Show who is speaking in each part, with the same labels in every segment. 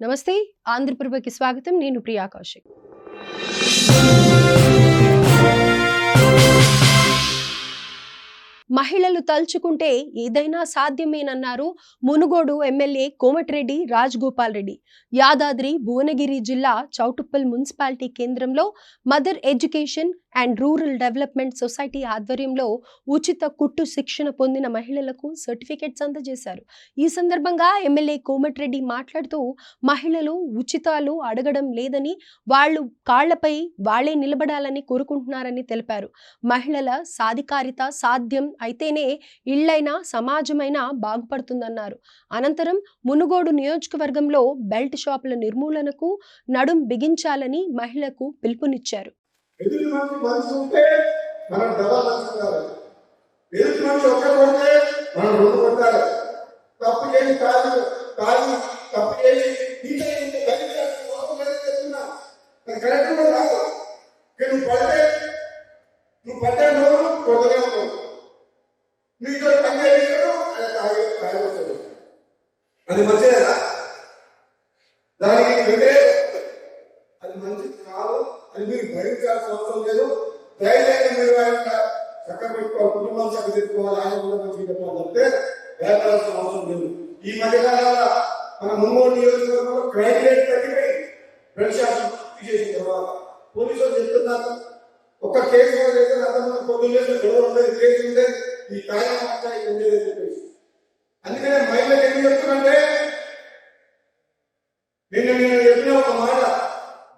Speaker 1: నమస్తే ఆంధ్రప్రభకి స్వాగతం. నేను ప్రియా కౌశిక్. మహిళలు తలుచుకుంటే ఏదైనా సాధ్యమేనన్నారు మునుగోడు ఎమ్మెల్యే కోమటిరెడ్డి రాజగోపాల్ రెడ్డి. యాదాద్రి భువనగిరి జిల్లా చౌటుప్పల్ మున్సిపాలిటీ కేంద్రంలో mother education and rural development society ఆధ్వర్యంలో ఉచిత కుట్టు శిక్షణ పొందిన మహిళలకు సర్టిఫికెట్స్ అందజేశారు. ఈ సందర్భంగా ఎమ్మెల్యే కోమటిరెడ్డి మాట్లాడుతూ మహిళలు ఉచితాలు అడగడం లేదని, వాళ్ళు కాళ్లపై వాళ్లే నిలబడాలని కోరుకుంటున్నారని తెలిపారు. మహిళల సాధికారిత సాధ్యం అయితేనే ఇళ్లైనా సమాజమైనా బాగుపడుతుందన్నారు. అనంతరం మునుగోడు నియోజకవర్గంలో బెల్ట్ షాపుల నిర్మూలనకు నడుం బిగించాలని మహిళకు పిలుపునిచ్చారు.
Speaker 2: అది మంచిదేనా? దానికి అది మంచిది కాదు, అది మీరు భరించాల్సిన అవసరం లేదు. దయచేసి మీరు ఆయన చక్కగా పెట్టుకోవాలి, కుటుంబాలు చక్కగా తెచ్చుకోవాలి, ఆయన కూడా మంచిగా చెప్పాలంటే భయపడాల్సిన అవసరం లేదు. ఈ మధ్యకాలంలో మన మునుగోడు నియోజకవర్గంలో క్రైమ్ రేట్ తగ్గిపోయి ప్రతిశాతం తీసేసిన తర్వాత పోలీసులు చెప్తున్నారు, ఒక కేసు అయితే అతను పొద్దున్న గొడవ ఉండేది, కేసు ఉండేది, ఈ కాయం ఉండేది అని చెప్పేసి. అందుకనే మహిళలకు ఎందుకు చెప్తున్నంటే, నేను చెప్పిన ఒక మాట,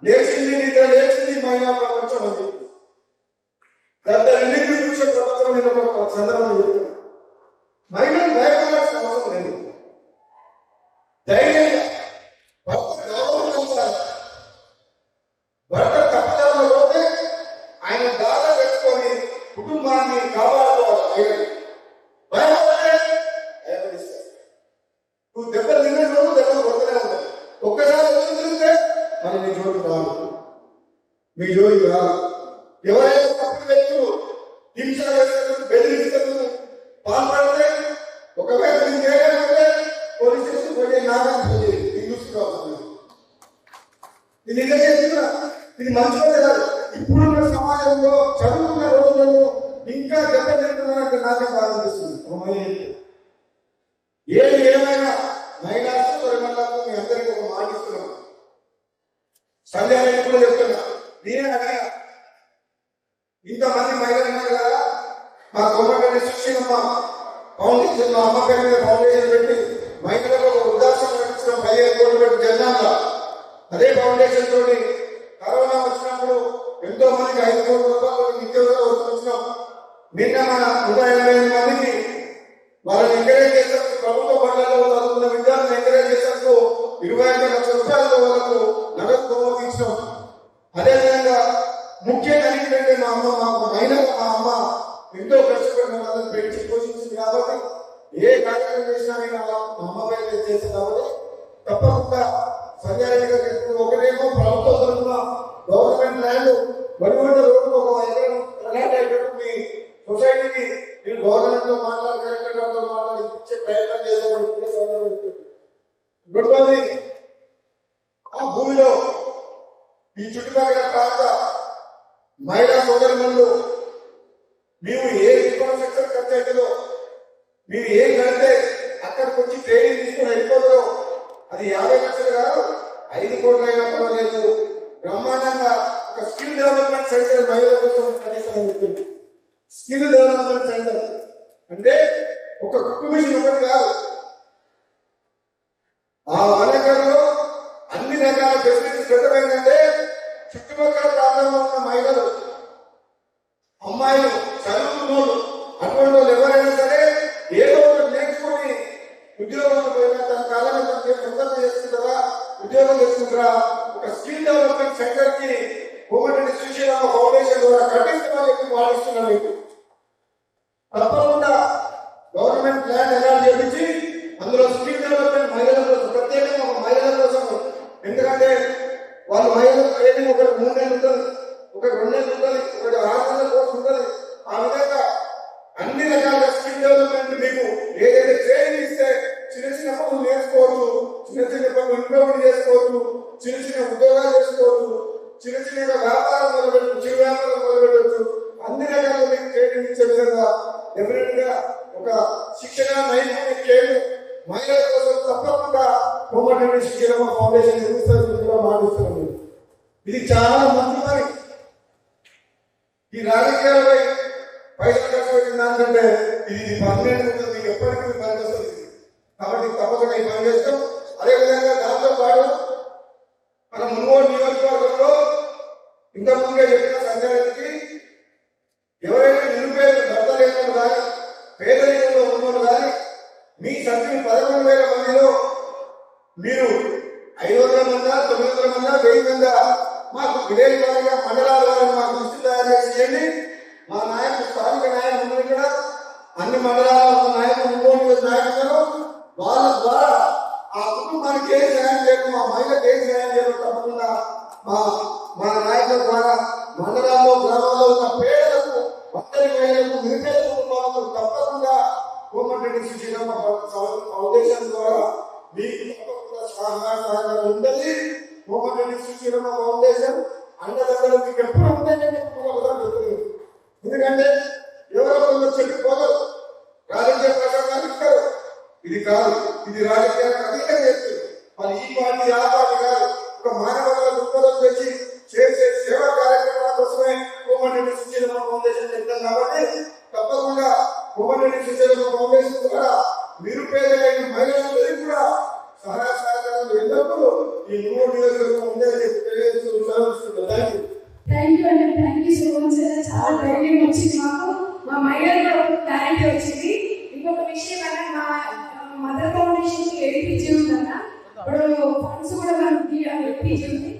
Speaker 2: లేచింది నిద్ర లేచింది మహిళా ప్రపంచం అని చెప్పి గత రెండింటిని చూసే ప్రపంచం నేను ఒక సందర్భంలో చెప్తున్నాను. మహిళలు భయపడాల్సిన అవసరం లేదు. ధైర్యంగా భర్త గౌరవించాలి. భర్త తప్పదారులు పోతే ఆయన దాదా పెట్టుకొని కుటుంబాన్ని కాపాడుకోవాలి. నువ్వు దెబ్బలు తినే రోజు దెబ్బలు కొడుతూనే ఉంటాయి. ఒక్కసారి తిరిగితే మనం మీ జోలికి రాదు, మీ జోలికి రాదు. ఎవరైనా తప్పుడు వ్యక్తులు హింస బెదిరిస్తారు, పాల్పడితే ఒకవేళ నేను చేయకపోతే పోలీస్ స్టేషన్ పోయి నాగాన్ని చూసుకోవాలి. ఇది నిజం చేస్తున్నా, ఇది మంచిదే కాదు. ఇప్పుడున్న సమాజంలో చదువుకున్న రోజులలో ఇంకా దెబ్బతింటున్నారంటే నాకే బాధ అనిపిస్తుంది. ఒక మహిళ ఏది ఏమైనా మహిళా సోదరులకు మీ అందరికీ ఒక మాట ఇస్తున్నాం. సంధ్యాన్ని కూడా చెప్తున్నా, నేనే అడిగా ఇంతమంది మహిళలు ఉన్నారు కదా, మా కోమటిరెడ్డి శిక్షణ ఫౌండేషన్, మా అమ్మ పేరు మీద ఫౌండేషన్ పెట్టి మహిళలకు ఒక వృద్ధాశ్రమం నడిపించడం 15 కోట్లు పెట్టి జనాల అదే ఫౌండేషన్ తోటి కరోనా వచ్చినప్పుడు ఎంతో మందికి 5 కోట్ల రూపాయలు నిత్యోగ వచ్చినాం. నిన్న మన 180 మందికి వాళ్ళని ఎంకరేజ్ చేసేందుకు, ప్రభుత్వ బడులలో చదువుకున్న విద్యార్థులను ఎంకరేజ్ చేసేందుకు 25 లక్షల రూపాయలతో వాళ్ళకు నగదు బహుమతించడం. అదేవిధంగా ముఖ్యంగా ఏంటంటే మా అమ్మ, మాకు మహిళలు, మా అమ్మ ఎంతో కష్టపడిన వాళ్ళని పెంచి పోషించింది కాబట్టి ఏ కార్యక్రమం చేసినా నేను మా అమ్మ పైన చేస్తాను. కాబట్టి తప్పకుండా సంజయ్ ఒకటేమో ప్రభుత్వ తరఫున గవర్నమెంట్ ల్యాండ్ వరిగొండ రోడ్డు ఒక ఎకరం మీ సొసైటీకి నేను గవర్నమెంట్ లో మాట్లాడి కలెక్టర్ గారితో మాట్లాడి ఇచ్చే ప్రయత్నం చేసేవాడు. రెండోది, ఆ భూమిలో ఈ చుట్టుపక్కల ప్రాంత మహిళా సోదరులు మేము ఏ ఇన్ఫ్రాస్ట్రక్చర్ ఖర్చు అవుతుందో, మీరు ఏం కడితే అక్కడికి వచ్చి ట్రైనింగ్ తీసుకుని వెళ్ళిపోతుందో అది 50 లక్షలు కాదు, 5 కోట్లు అయినా పర్వాలేదు. బ్రహ్మాండంగా ఒక స్కిల్ డెవలప్మెంట్ సెంటర్ మహిళల కోసం కనీసం స్కిల్ డెవలప్మెంట్ సెంటర్ అంటే ఒక కుట్టు మిషన్ ఒకటి కాదు, ఆ వనకల్లో అన్ని రకాల ఫెసిలిటీస్ పెట్టమైందంటే చుట్టుపక్కల ప్రాంతంలో ఉన్న మహిళలు, అమ్మాయిలు, చదువుకున్నోళ్ళు, అటువంటి వాళ్ళు ఎవరైనా సరే ఏదో ఒకటి నేర్చుకొని ఉద్యోగంలో పోయినా తన కాలంలో ఎంత చేస్తుంటారా, ఉద్యోగం చేస్తుంటారా, ఒక స్కిల్ డెవలప్మెంట్ సెంటర్ కి కోమటిరెడ్డి సుశీలమ్మ ఫౌండేషన్ ద్వారా కట్టించడానికి వాడిస్తున్నారు. తప్పకుండా గవర్నమెంట్ ల్యాండ్ అలాట్ చేయించి అందులో స్కిల్ డెవలప్మెంట్ మహిళల కోసం, ప్రత్యేకంగా ఒక మహిళల కోసం. ఎందుకంటే వాళ్ళు మహిళలకు ట్రైనింగ్ ఒకటి 3 నెలలు ఉంటుంది, ఒకటి 2 నెలలు ఉంటుంది, ఒకటి 6 నెలల కోర్సు ఉంటుంది. ఆ విధంగా అన్ని రకాల స్కిల్ డెవలప్మెంట్ మీకు ఏదైతే ట్రైనింగ్ ఇస్తే చిన్న చిన్న పనులు చేసుకోవచ్చు, చిన్న చిన్న ఇంప్రూవ్మెంట్ చేసుకోవచ్చు, చిన్న చిన్న ఉద్యోగాలు చేసుకోవచ్చు, చిన్న చిన్న వ్యాపారం మొదలుపెట్టచ్చు, చిరు వ్యాపారం మొదలుపెట్టవచ్చు. అన్ని రకాల ట్రైనింగ్ ఇచ్చే విధంగా డెఫినెట్ గా ఒక శిక్షణ నైపుణ్య ట్రైన్ మహిళల కోసం తప్పకుండా కోమటిరెడ్డి సుశీలమ్మ ఫౌండేషన్ నిర్మిస్తున్నట్టుగా మాట్లాడుతున్నాను. ఇది చాలా మంచి పని. ఈ రాజకీయాలపై పైసలు ఖర్చు పెట్టిన దానికంటే ఇది పర్మనెంట్ ఉంటుంది, ఎప్పటికీ పనిచేస్తుంది. కాబట్టి తప్పకుండా ఈ పని చేస్తాం. అదేవిధంగా దాంతో పాటు మన మునుగోడు నియోజకవర్గంలో ఇంతకుముందే చెప్పిన సంఘానికి ఎవరైనా నిరుపేదలు భర్త లేకుండా కానీ పేదరికంలో ఉన్నవాళ్ళు కానీ మీ సభ్యులు 11,000 మందిలో మీరు 500 మంది 900 మంది 1000 మంది మాకు విలేజ్ వారిగా మండలాల వారిగా మాకు లిస్టు తయారు చేయండి. మా నాయకులు స్థానిక నాయకులు ఇక్కడ అన్ని మండలాల నాయకులు ఇంకోటి నాయకులు వాళ్ళ ద్వారా ఆ కుటుంబానికి ఏం సహాయం చేయడం, మా మహిళకు ఏం సహాయం చేయడం తప్పకుండా మా నాయకుల ద్వారా మండలాల్లో గ్రామాల్లో ఉన్న పేదలకు ఒంటరి మహిళలకు నిరుపేద కుటుంబాలకు తప్పకుండా కోమటిరెడ్డి సుశీలమ్మ ఫౌండేషన్ ద్వారా మీకు తప్పకుండా సహకారం ఉంటుంది. కోమటిరెడ్డి సుశీలమ్మ ఫౌండేషన్ అండదండలు మీకు ఎప్పుడు ఉంటాయని ఎందుకంటే ఎవరో కొందరు చెప్పిపోతారు, రాజకీయ ప్రసంగాలు ఇస్తారు. ఇది కాదు, ఇది రాజకీయాలకు అతీతంగా చేస్తుంది. మరి ఈ పార్టీ ఆ పార్టీ కాదు, ఒక మానవత దృక్పథం తెచ్చి చేసే సేవా కార్యక్రమాల కోసమే కోమటిరెడ్డి సుశీలమ్మ ఫౌండేషన్ చెప్తాం. కాబట్టి తప్పకుండా కోమటిరెడ్డి సుశీలమ్మ ఫౌండేషన్ ద్వారా నిరుపేదలైన మహిళలందరికీ కూడా సహాయ సహకారాలు ఎల్లప్పుడూ ఈ 3 నియోజకవర్గం ఉందని తెలియజేస్తూ సెలవుస్తున్నాను.
Speaker 3: థ్యాంక్ యూ అండి, thank you so much sir. చాలా ధైర్యం వచ్చింది మాకు, మా మహిళల్లో క్లారిటీ వచ్చింది. ఇంకొక విషయం అన్న, మా మదర్ ఫౌండేషన్ ఎల్పిజీ ఉందన్న, ఇప్పుడు ఫండ్స్ కూడా మనకి ఎల్పిజీ ఉంది.